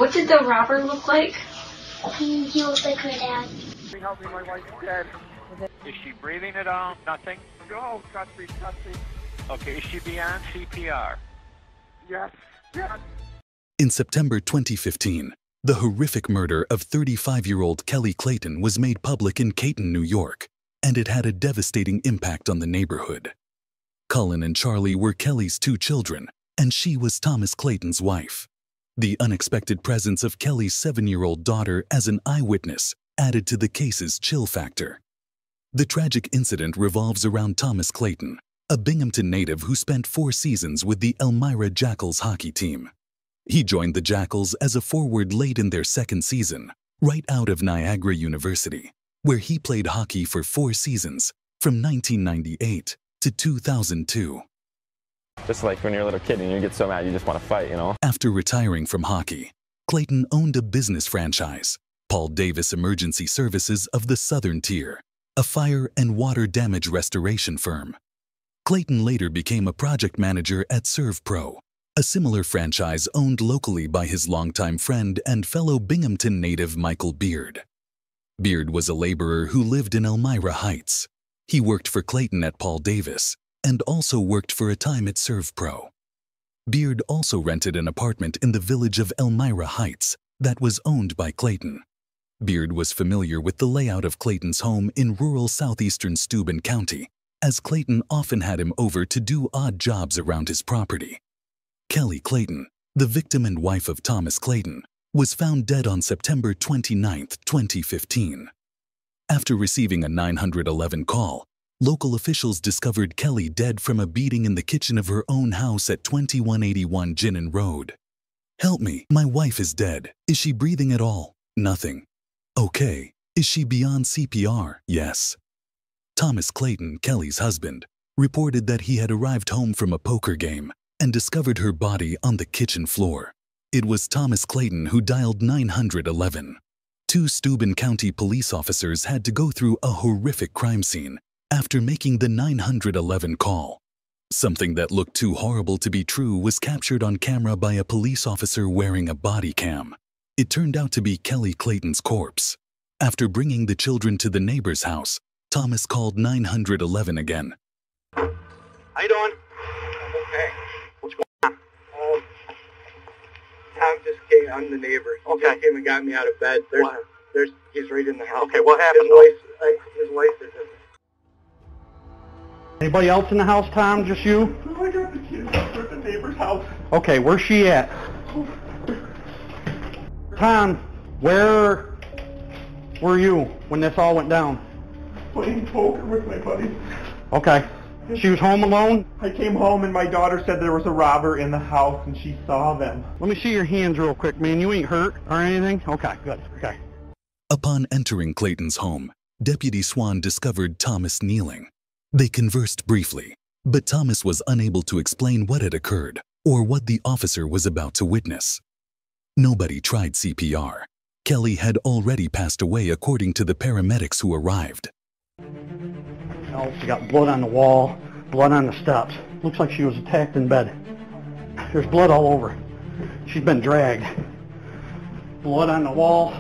What did the robber look like? He looked like her dad. Help me, my wife's dead. Is she breathing at all? Nothing? No, touch me. Okay, is she beyond CPR? Yes. In September 2015, the horrific murder of 35-year-old Kelly Clayton was made public in Clayton, New York, and it had a devastating impact on the neighborhood. Cullen and Charlie were Kelly's 2 children, and she was Thomas Clayton's wife. The unexpected presence of Kelly's 7-year-old daughter as an eyewitness added to the case's chill factor. The tragic incident revolves around Thomas Clayton, a Binghamton native who spent 4 seasons with the Elmira Jackals hockey team. He joined the Jackals as a forward late in their 2nd season, right out of Niagara University, where he played hockey for 4 seasons, from 1998 to 2002. Just like when you're a little kid and you get so mad you just want to fight, you know? After retiring from hockey, Clayton owned a business franchise, Paul Davis Emergency Services of the Southern Tier, a fire and water damage restoration firm. Clayton later became a project manager at ServPro, a similar franchise owned locally by his longtime friend and fellow Binghamton native Michael Beard. Beard was a laborer who lived in Elmira Heights. He worked for Clayton at Paul Davis and also worked for a time at ServPro. Beard also rented an apartment in the village of Elmira Heights that was owned by Clayton. Beard was familiar with the layout of Clayton's home in rural southeastern Steuben County, as Clayton often had him over to do odd jobs around his property. Kelly Clayton, the victim and wife of Thomas Clayton, was found dead on September 29, 2015. After receiving a 911 call, local officials discovered Kelly dead from a beating in the kitchen of her own house at 2181 Ginnan Road. "Help me, my wife is dead. Is she breathing at all?" "Nothing." "Okay. Is she beyond CPR?" "Yes." Thomas Clayton, Kelly's husband, reported that he had arrived home from a poker game and discovered her body on the kitchen floor. It was Thomas Clayton who dialed 911. 2 Steuben County police officers had to go through a horrific crime scene after making the 911 call. Something that looked too horrible to be true was captured on camera by a police officer wearing a body cam. It turned out to be Kelly Clayton's corpse. After bringing the children to the neighbor's house, Thomas called 911 again. How you doing? I'm okay. What's going on? I'm the neighbor. He Okay. just came and got me out of bed. He's right in the house. Okay, what happened? His wife is in. Anybody else in the house, Tom? Just you? Oh, I got the kids at the neighbor's house. Okay, where's she at? Tom, where were you when this all went down? Playing poker with my buddies. Okay. She was home alone? I came home and my daughter said there was a robber in the house and she saw them. Let me see your hands real quick, man. You ain't hurt or anything? Okay, good. Okay. Upon entering Clayton's home, Deputy Swan discovered Thomas kneeling. They conversed briefly, but Thomas was unable to explain what had occurred or what the officer was about to witness. Nobody tried CPR. Kelly had already passed away according to the paramedics who arrived. Oh, she got blood on the wall, blood on the steps. Looks like she was attacked in bed. There's blood all over. She's been dragged. Blood on the wall.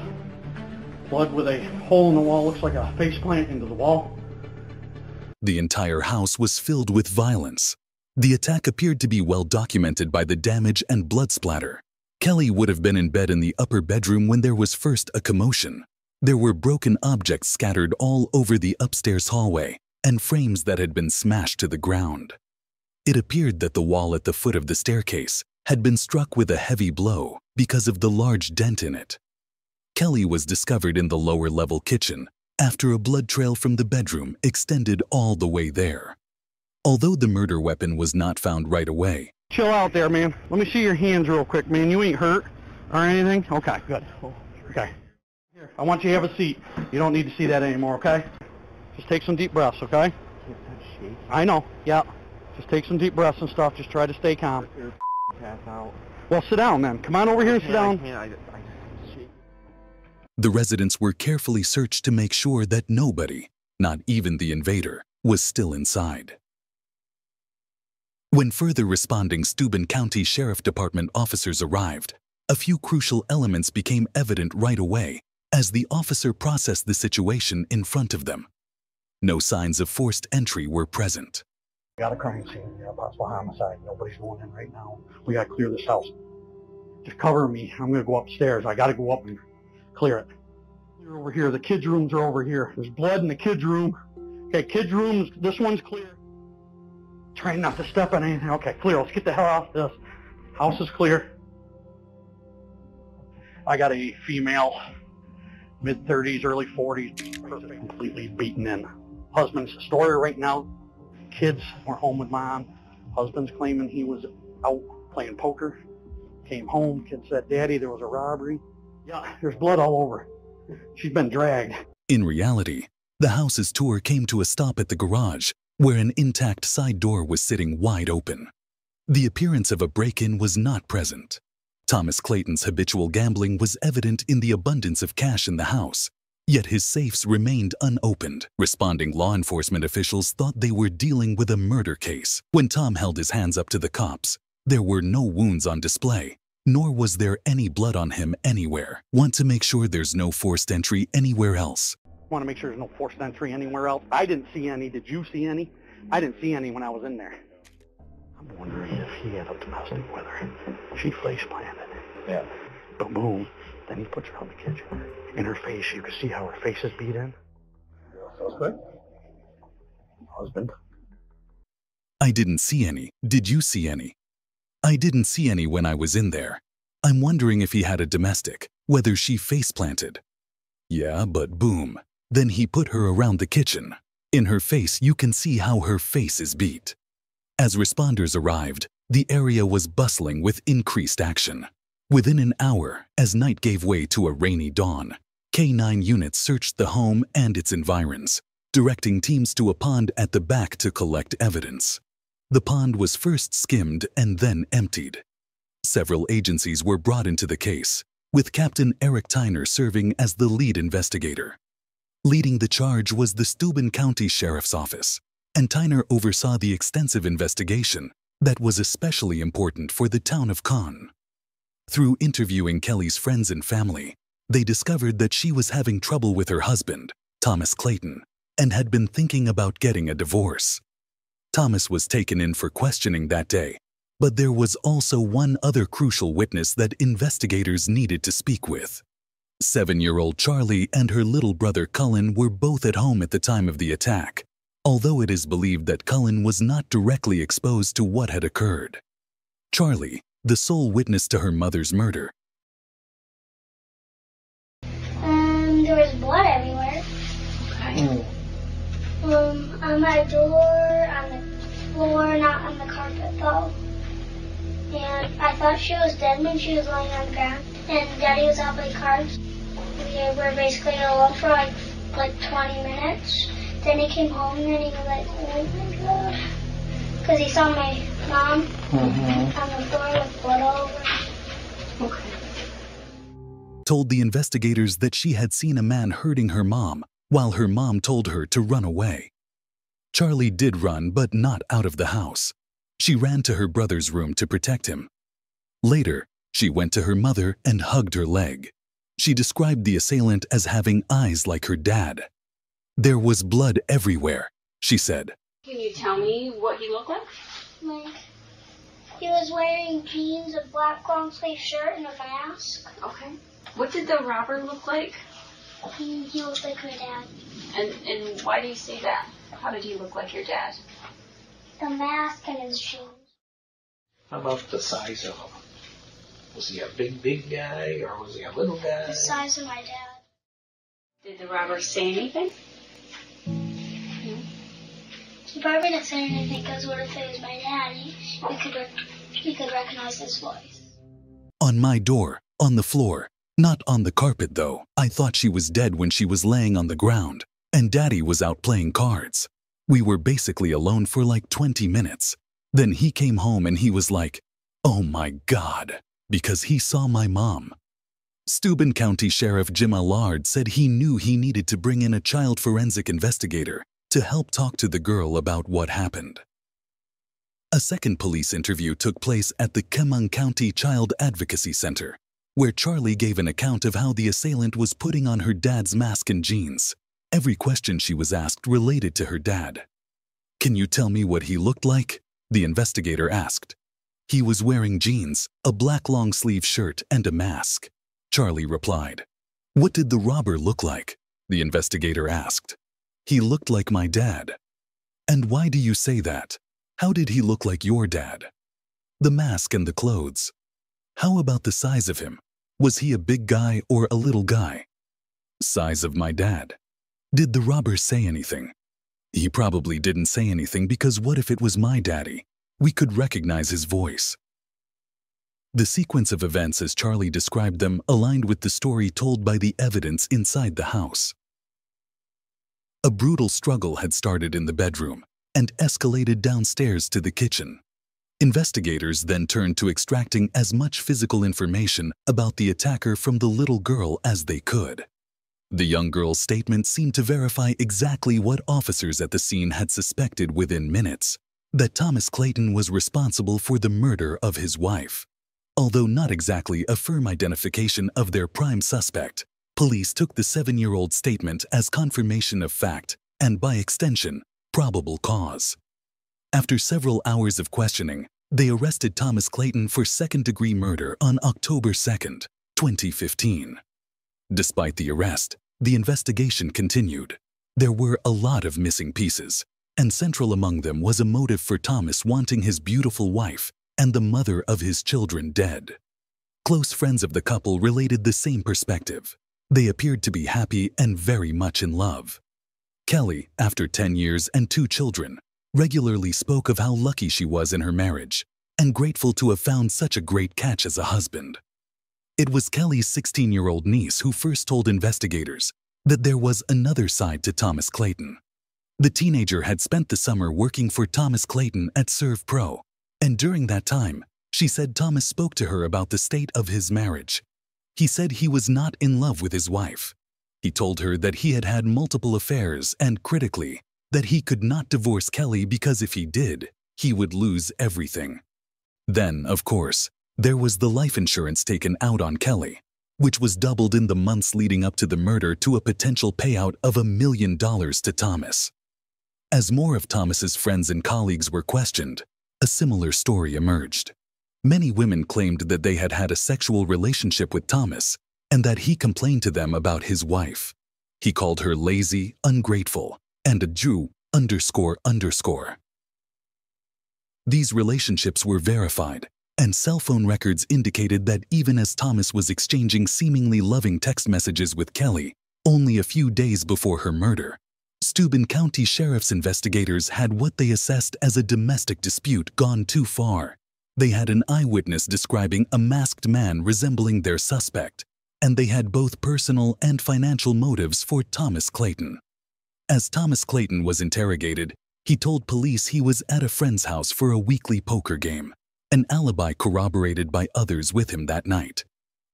Blood with a hole in the wall. Looks like a face plant into the wall. The entire house was filled with violence. The attack appeared to be well documented by the damage and blood splatter. Kelly would have been in bed in the upper bedroom when there was first a commotion. There were broken objects scattered all over the upstairs hallway and frames that had been smashed to the ground. It appeared that the wall at the foot of the staircase had been struck with a heavy blow because of the large dent in it. Kelly was discovered in the lower-level kitchen after a blood trail from the bedroom extended all the way there. Although the murder weapon was not found right away, Chill out there, man. Let me see your hands real quick, man. You ain't hurt or anything? Okay, good. Okay. Here, I want you to have a seat. You don't need to see that anymore, okay? Just take some deep breaths, okay? I know, yeah. Just take some deep breaths and stuff. Just try to stay calm. Pass out. Well, sit down then. Come on over here and sit down. the residents were carefully searched to make sure that nobody, not even the invader, was still inside. When further responding Steuben County Sheriff Department officers arrived, A few crucial elements became evident right away as the officer processed the situation in front of them. No signs of forced entry were present. Got a crime scene here, possible homicide. Nobody's going in right now. We got to clear this house. Just cover me. I'm going to go upstairs. I got to go up and clear it. They're over here. The kids' rooms are over here. There's blood in the kids' room. Okay, kids' rooms. This one's clear. Trying not to step on anything. Okay, clear. Let's get the hell off this. House is clear. I got a female, mid-30s, early 40s, completely beaten in. Husband's story right now. Kids were home with mom. Husband's claiming he was out playing poker. Came home. Kid said, "Daddy, there was a robbery." Yeah, there's blood all over. She's been dragged. In reality, the house's tour came to a stop at the garage, where an intact side door was sitting wide open. The appearance of a break-in was not present. Thomas Clayton's habitual gambling was evident in the abundance of cash in the house, yet his safes remained unopened. Responding law enforcement officials thought they were dealing with a murder case. When Tom held his hands up to the cops, there were no wounds on display, nor was there any blood on him anywhere. Want to make sure there's no forced entry anywhere else. Want to make sure there's no forced entry anywhere else. I didn't see any. Did you see any? I didn't see any when I was in there. I'm wondering if he had a domestic with her. She face planted. Yeah. But boom. Then he puts her out in the kitchen. In her face, you can see how her face is beat in. Suspect? Husband. I didn't see any. Did you see any? I didn't see any when I was in there. I'm wondering if he had a domestic, whether she face planted. Yeah, but boom. Then he put her around the kitchen. In her face, you can see how her face is beat. As responders arrived, the area was bustling with increased action. Within an hour, as night gave way to a rainy dawn, K9 units searched the home and its environs, directing teams to a pond at the back to collect evidence. The pond was first skimmed and then emptied. Several agencies were brought into the case, with Captain Eric Tyner serving as the lead investigator. Leading the charge was the Steuben County Sheriff's Office, and Tyner oversaw the extensive investigation that was especially important for the town of Cannes. Through interviewing Kelly's friends and family, they discovered that she was having trouble with her husband, Thomas Clayton, and had been thinking about getting a divorce. Thomas was taken in for questioning that day, but there was also one other crucial witness that investigators needed to speak with. 7-year-old Charlie and her little brother Cullen were both at home at the time of the attack, although it is believed that Cullen was not directly exposed to what had occurred. Charlie, the sole witness to her mother's murder. There was blood everywhere. Okay. On my door, on the floor, not on the carpet though. And I thought she was dead when she was laying on the ground. And Daddy was out playing cards. We were basically alone for like 20 minutes. Then he came home and he was like, "Oh my God." Because he saw my mom on the floor with blood all over. Okay. Told the investigators that she had seen a man hurting her mom while her mom told her to run away. Charlie did run, but not out of the house. She ran to her brother's room to protect him. Later, she went to her mother and hugged her leg. She described the assailant as having eyes like her dad. There was blood everywhere, she said. Can you tell me what he looked like? Like, he was wearing jeans, a black long sleeve shirt, and a mask. Okay. What did the robber look like? He looked like my dad. And why do you say that? How did he look like your dad? The mask and his jeans. How about the size of him? Was he a big guy or was he a little guy? The size of my dad. Did the robber say anything? He probably didn't say anything because what if it was my dad? He could recognize his voice. On my door, on the floor, not on the carpet though. I thought she was dead when she was laying on the ground, and Daddy was out playing cards. We were basically alone for like 20 minutes. Then he came home and he was like, "Oh my God," because he saw my mom. Steuben County Sheriff Jim Allard said he knew he needed to bring in a child forensic investigator to help talk to the girl about what happened. A second police interview took place at the Chemung County Child Advocacy Center, where Charlie gave an account of how the assailant was putting on her dad's mask and jeans. Every question she was asked related to her dad. "Can you tell me what he looked like?" the investigator asked. "He was wearing jeans, a black long-sleeve shirt, and a mask," Charlie replied. "What did the robber look like?" the investigator asked. "He looked like my dad." "And why do you say that? How did he look like your dad?" "The mask and the clothes." "How about the size of him? Was he a big guy or a little guy?" "Size of my dad." "Did the robber say anything?" "He probably didn't say anything because what if it was my daddy? We could recognize his voice." The sequence of events as Charlie described them aligned with the story told by the evidence inside the house. A brutal struggle had started in the bedroom and escalated downstairs to the kitchen. Investigators then turned to extracting as much physical information about the attacker from the little girl as they could. The young girl's statement seemed to verify exactly what officers at the scene had suspected within minutes, that Thomas Clayton was responsible for the murder of his wife. Although not exactly a firm identification of their prime suspect, police took the 7-year-old statement as confirmation of fact and, by extension, probable cause. After several hours of questioning, they arrested Thomas Clayton for second-degree murder on October 2, 2015. Despite the arrest, the investigation continued. There were a lot of missing pieces, and central among them was a motive for Thomas wanting his beautiful wife and the mother of his children dead. Close friends of the couple related the same perspective. They appeared to be happy and very much in love. Kelly, after 10 years and 2 children, regularly spoke of how lucky she was in her marriage and grateful to have found such a great catch as a husband. It was Kelly's 16-year-old niece who first told investigators that there was another side to Thomas Clayton. The teenager had spent the summer working for Thomas Clayton at ServPro, and during that time, she said Thomas spoke to her about the state of his marriage. He said he was not in love with his wife. He told her that he had had multiple affairs and, critically, that he could not divorce Kelly because if he did, he would lose everything. Then, of course, there was the life insurance taken out on Kelly, which was doubled in the months leading up to the murder to a potential payout of $1 million to Thomas. As more of Thomas's friends and colleagues were questioned, a similar story emerged. Many women claimed that they had had a sexual relationship with Thomas and that he complained to them about his wife. He called her lazy, ungrateful, and a Jew __. These relationships were verified, and cell phone records indicated that even as Thomas was exchanging seemingly loving text messages with Kelly only a few days before her murder, Steuben County Sheriff's investigators had what they assessed as a domestic dispute gone too far. They had an eyewitness describing a masked man resembling their suspect, and they had both personal and financial motives for Thomas Clayton. As Thomas Clayton was interrogated, he told police he was at a friend's house for a weekly poker game, an alibi corroborated by others with him that night.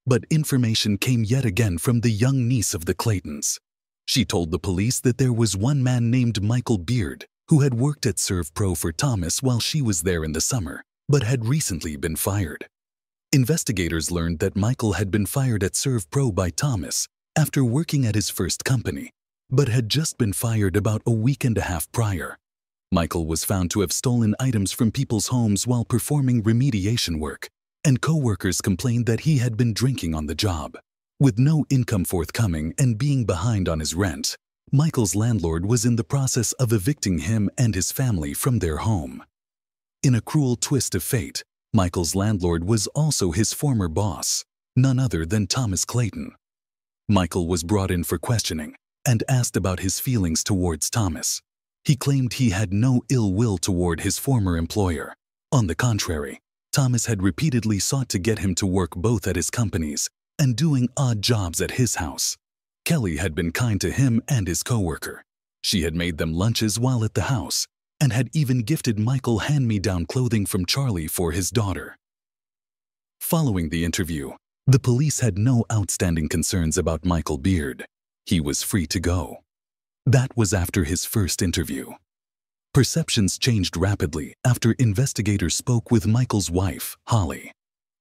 But information came yet again from the young niece of the Claytons. She told the police that there was one man named Michael Beard who had worked at ServPro for Thomas while she was there in the summer, but had recently been fired. Investigators learned that Michael had been fired at ServPro by Thomas after working at his first company, but had just been fired about a week and a half prior. Michael was found to have stolen items from people's homes while performing remediation work, and co-workers complained that he had been drinking on the job. With no income forthcoming and being behind on his rent, Michael's landlord was in the process of evicting him and his family from their home. In a cruel twist of fate, Michael's landlord was also his former boss, none other than Thomas Clayton. Michael was brought in for questioning and asked about his feelings towards Thomas. He claimed he had no ill will toward his former employer. On the contrary, Thomas had repeatedly sought to get him to work both at his companies and doing odd jobs at his house. Kelly had been kind to him and his coworker. She had made them lunches while at the house and had even gifted Michael hand-me-down clothing from Charlie for his daughter. Following the interview, the police had no outstanding concerns about Michael Beard. He was free to go. That was after his first interview. Perceptions changed rapidly after investigators spoke with Michael's wife, Holly.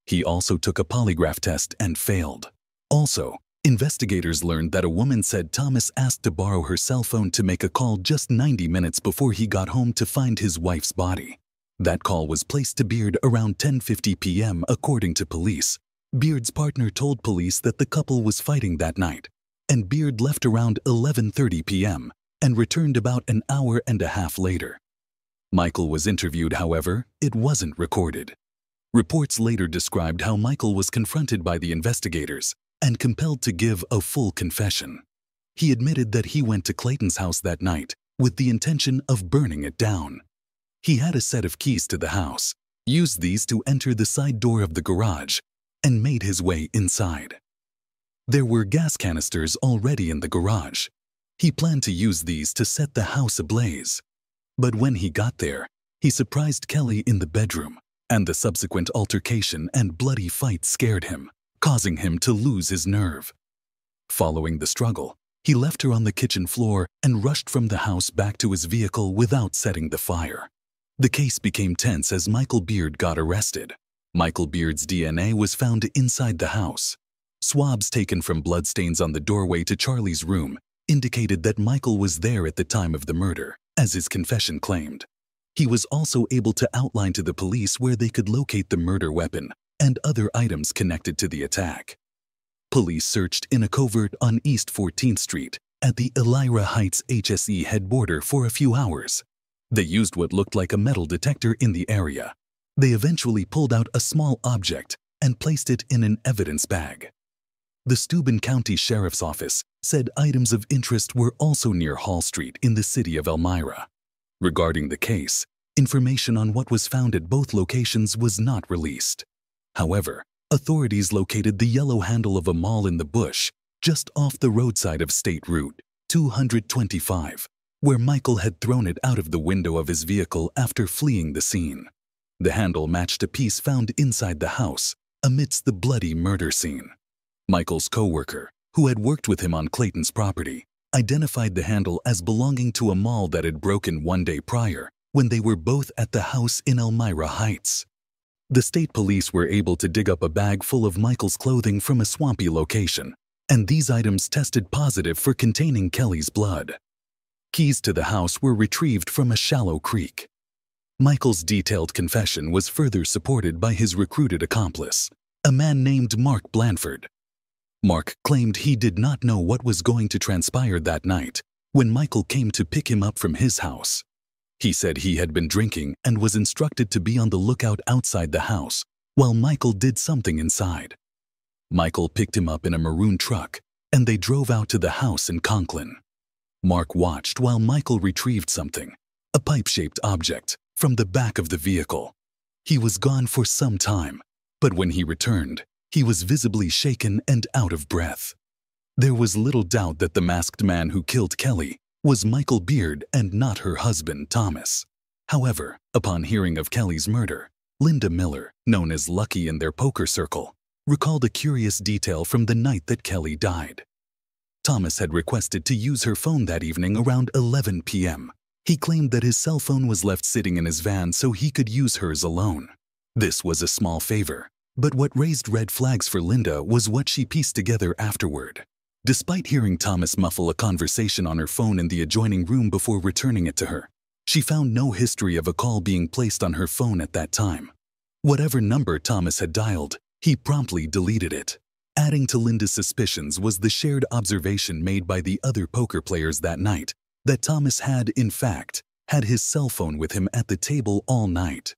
He also took a polygraph test and failed. Also, investigators learned that a woman said Thomas asked to borrow her cell phone to make a call just 90 minutes before he got home to find his wife's body. That call was placed to Beard around 10:50 p.m. according to police. Beard's partner told police that the couple was fighting that night, and Beard left around 11:30 p.m. and returned about an hour and a half later. Michael was interviewed, however, it wasn't recorded. Reports later described how Michael was confronted by the investigators and compelled to give a full confession. He admitted that he went to Clayton's house that night with the intention of burning it down. He had a set of keys to the house, used these to enter the side door of the garage, and made his way inside. There were gas canisters already in the garage. He planned to use these to set the house ablaze. But when he got there, he surprised Kelly in the bedroom, and the subsequent altercation and bloody fight scared him, causing him to lose his nerve. Following the struggle, he left her on the kitchen floor and rushed from the house back to his vehicle without setting the fire. The case became tense as Michael Beard got arrested. Michael Beard's DNA was found inside the house. Swabs taken from bloodstains on the doorway to Charlie's room indicated that Michael was there at the time of the murder, as his confession claimed. He was also able to outline to the police where they could locate the murder weapon and other items connected to the attack. Police searched in a covert on East 14th Street at the Elmira Heights HSE head border for a few hours. They used what looked like a metal detector in the area. They eventually pulled out a small object and placed it in an evidence bag. The Steuben County Sheriff's Office said items of interest were also near Hall Street in the city of Elmira. Regarding the case, information on what was found at both locations was not released. However, authorities located the yellow handle of a mall in the bush just off the roadside of State Route 225, where Michael had thrown it out of the window of his vehicle after fleeing the scene. The handle matched a piece found inside the house amidst the bloody murder scene. Michael's co-worker, who had worked with him on Clayton's property, identified the handle as belonging to a mall that had broken one day prior when they were both at the house in Elmira Heights. The state police were able to dig up a bag full of Michael's clothing from a swampy location, and these items tested positive for containing Kelly's blood. Keys to the house were retrieved from a shallow creek. Michael's detailed confession was further supported by his recruited accomplice, a man named Mark Blanford. Mark claimed he did not know what was going to transpire that night when Michael came to pick him up from his house. He said he had been drinking and was instructed to be on the lookout outside the house while Michael did something inside. Michael picked him up in a maroon truck and they drove out to the house in Conklin. Mark watched while Michael retrieved something, a pipe-shaped object, from the back of the vehicle. He was gone for some time, but when he returned, he was visibly shaken and out of breath. There was little doubt that the masked man who killed Kelly was Michael Beard and not her husband, Thomas. However, upon hearing of Kelly's murder, Linda Miller, known as Lucky in their poker circle, recalled a curious detail from the night that Kelly died. Thomas had requested to use her phone that evening around 11 p.m. He claimed that his cell phone was left sitting in his van so he could use hers alone. This was a small favor, but what raised red flags for Linda was what she pieced together afterward. Despite hearing Thomas muffle a conversation on her phone in the adjoining room before returning it to her, she found no history of a call being placed on her phone at that time. Whatever number Thomas had dialed, he promptly deleted it. Adding to Linda's suspicions was the shared observation made by the other poker players that night that Thomas had, in fact, had his cell phone with him at the table all night.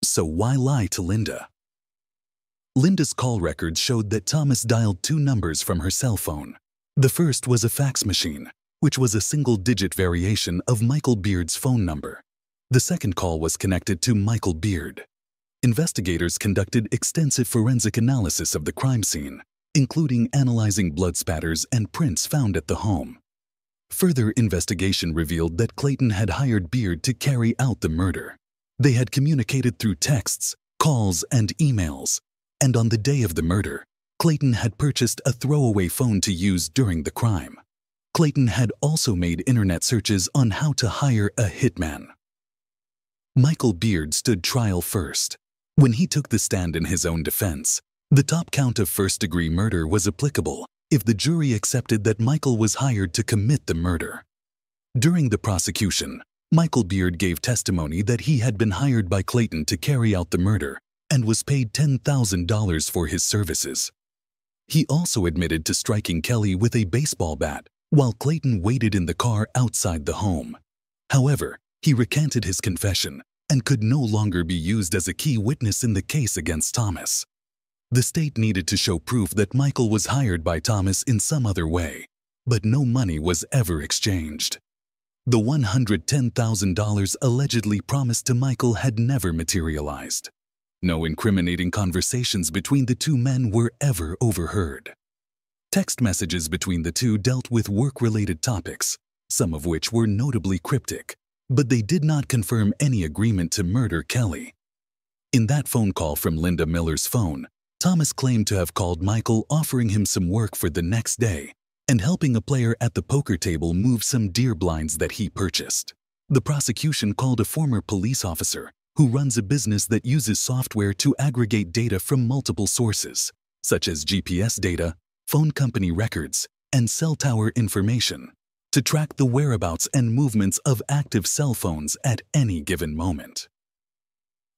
So why lie to Linda? Linda's call records showed that Thomas dialed 2 numbers from her cell phone. The first was a fax machine, which was a single-digit variation of Michael Beard's phone number. The second call was connected to Michael Beard. Investigators conducted extensive forensic analysis of the crime scene, including analyzing blood spatters and prints found at the home. Further investigation revealed that Clayton had hired Beard to carry out the murder. They had communicated through texts, calls, and emails, and on the day of the murder, Clayton had purchased a throwaway phone to use during the crime. Clayton had also made internet searches on how to hire a hitman. Michael Beard stood trial first. When he took the stand in his own defense, the top count of first-degree murder was applicable if the jury accepted that Michael was hired to commit the murder. During the prosecution, Michael Beard gave testimony that he had been hired by Clayton to carry out the murder and was paid $10,000 for his services. He also admitted to striking Kelly with a baseball bat while Clayton waited in the car outside the home. However, he recanted his confession and could no longer be used as a key witness in the case against Thomas. The state needed to show proof that Michael was hired by Thomas in some other way, but no money was ever exchanged. The $110,000 allegedly promised to Michael had never materialized. No incriminating conversations between the two men were ever overheard. Text messages between the two dealt with work-related topics, some of which were notably cryptic, but they did not confirm any agreement to murder Kelly. In that phone call from Linda Miller's phone, Thomas claimed to have called Michael offering him some work for the next day and helping a player at the poker table move some deer blinds that he purchased. The prosecution called a former police officer who runs a business that uses software to aggregate data from multiple sources, such as GPS data, phone company records, and cell tower information, to track the whereabouts and movements of active cell phones at any given moment.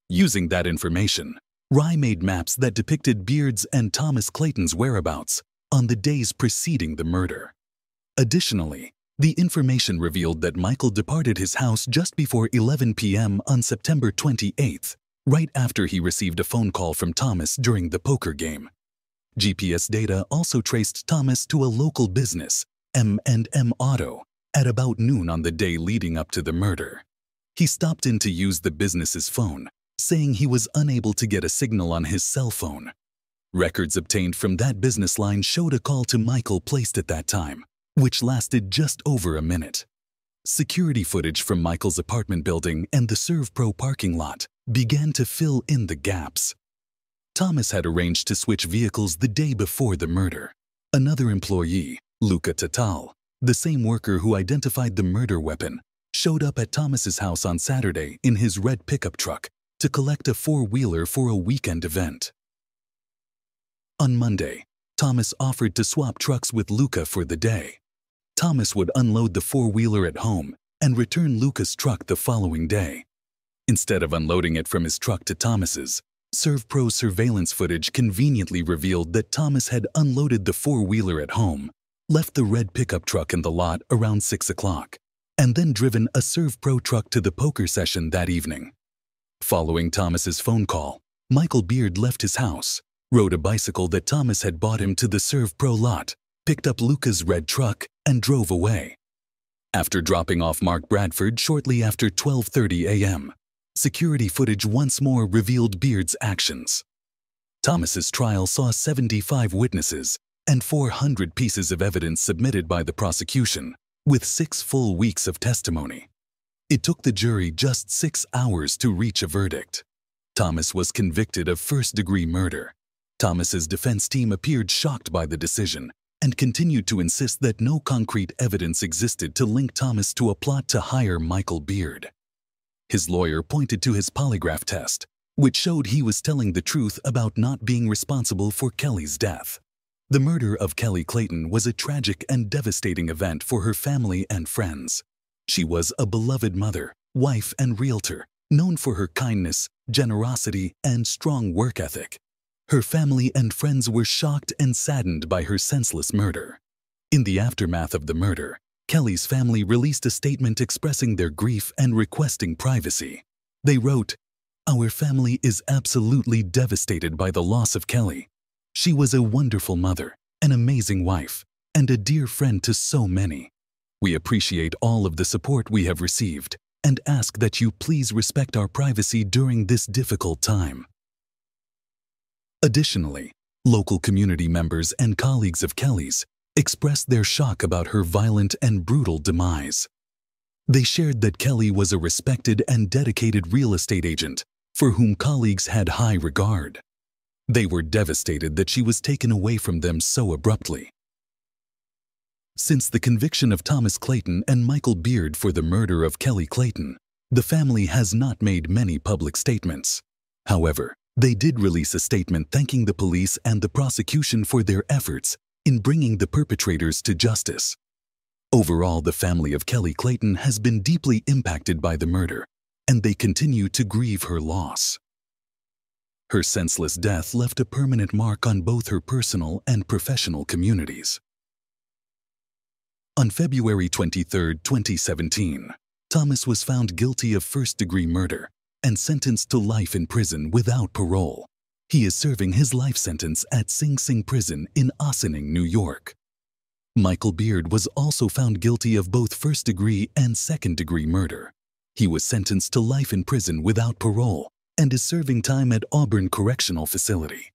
Using that information, Rye made maps that depicted Beard's and Thomas Clayton's whereabouts on the days preceding the murder. Additionally, the information revealed that Michael departed his house just before 11 p.m. on September 28th, right after he received a phone call from Thomas during the poker game. GPS data also traced Thomas to a local business, M&M Auto, at about noon on the day leading up to the murder. He stopped in to use the business's phone, saying he was unable to get a signal on his cell phone. Records obtained from that business line showed a call to Michael placed at that time, which lasted just over a minute. Security footage from Michael's apartment building and the ServPro parking lot began to fill in the gaps. Thomas had arranged to switch vehicles the day before the murder. Another employee, Luca Tatal, the same worker who identified the murder weapon, showed up at Thomas's house on Saturday in his red pickup truck to collect a four-wheeler for a weekend event. On Monday, Thomas offered to swap trucks with Luca for the day. Thomas would unload the four-wheeler at home and return Luca's truck the following day. Instead of unloading it from his truck to Thomas's, ServPro surveillance footage conveniently revealed that Thomas had unloaded the four-wheeler at home, left the red pickup truck in the lot around 6 o'clock, and then driven a ServPro truck to the poker session that evening. Following Thomas's phone call, Michael Beard left his house, rode a bicycle that Thomas had bought him to the ServPro lot, picked up Luca's red truck, and drove away. After dropping off Mark Bradford shortly after 12:30 a.m., security footage once more revealed Beard's actions. Thomas's trial saw 75 witnesses and 400 pieces of evidence submitted by the prosecution, with 6 full weeks of testimony. It took the jury just 6 hours to reach a verdict. Thomas was convicted of first-degree murder. Thomas's defense team appeared shocked by the decision and continued to insist that no concrete evidence existed to link Thomas to a plot to hire Michael Beard. His lawyer pointed to his polygraph test, which showed he was telling the truth about not being responsible for Kelly's death. The murder of Kelly Clayton was a tragic and devastating event for her family and friends. She was a beloved mother, wife, and realtor, known for her kindness, generosity, and strong work ethic. Her family and friends were shocked and saddened by her senseless murder. In the aftermath of the murder, Kelly's family released a statement expressing their grief and requesting privacy. They wrote, "Our family is absolutely devastated by the loss of Kelly. She was a wonderful mother, an amazing wife, and a dear friend to so many. We appreciate all of the support we have received and ask that you please respect our privacy during this difficult time." Additionally, local community members and colleagues of Kelly's expressed their shock about her violent and brutal demise. They shared that Kelly was a respected and dedicated real estate agent for whom colleagues had high regard. They were devastated that she was taken away from them so abruptly. Since the conviction of Thomas Clayton and Michael Beard for the murder of Kelly Clayton, the family has not made many public statements. However, They did release a statement thanking the police and the prosecution for their efforts in bringing the perpetrators to justice. Overall, the family of Kelly Clayton has been deeply impacted by the murder, and they continue to grieve her loss. Her senseless death left a permanent mark on both her personal and professional communities. On February 23, 2017, Thomas was found guilty of first-degree murder and sentenced to life in prison without parole. He is serving his life sentence at Sing Sing Prison in Ossining, New York. Michael Beard was also found guilty of both first-degree and second-degree murder. He was sentenced to life in prison without parole and is serving time at Auburn Correctional Facility.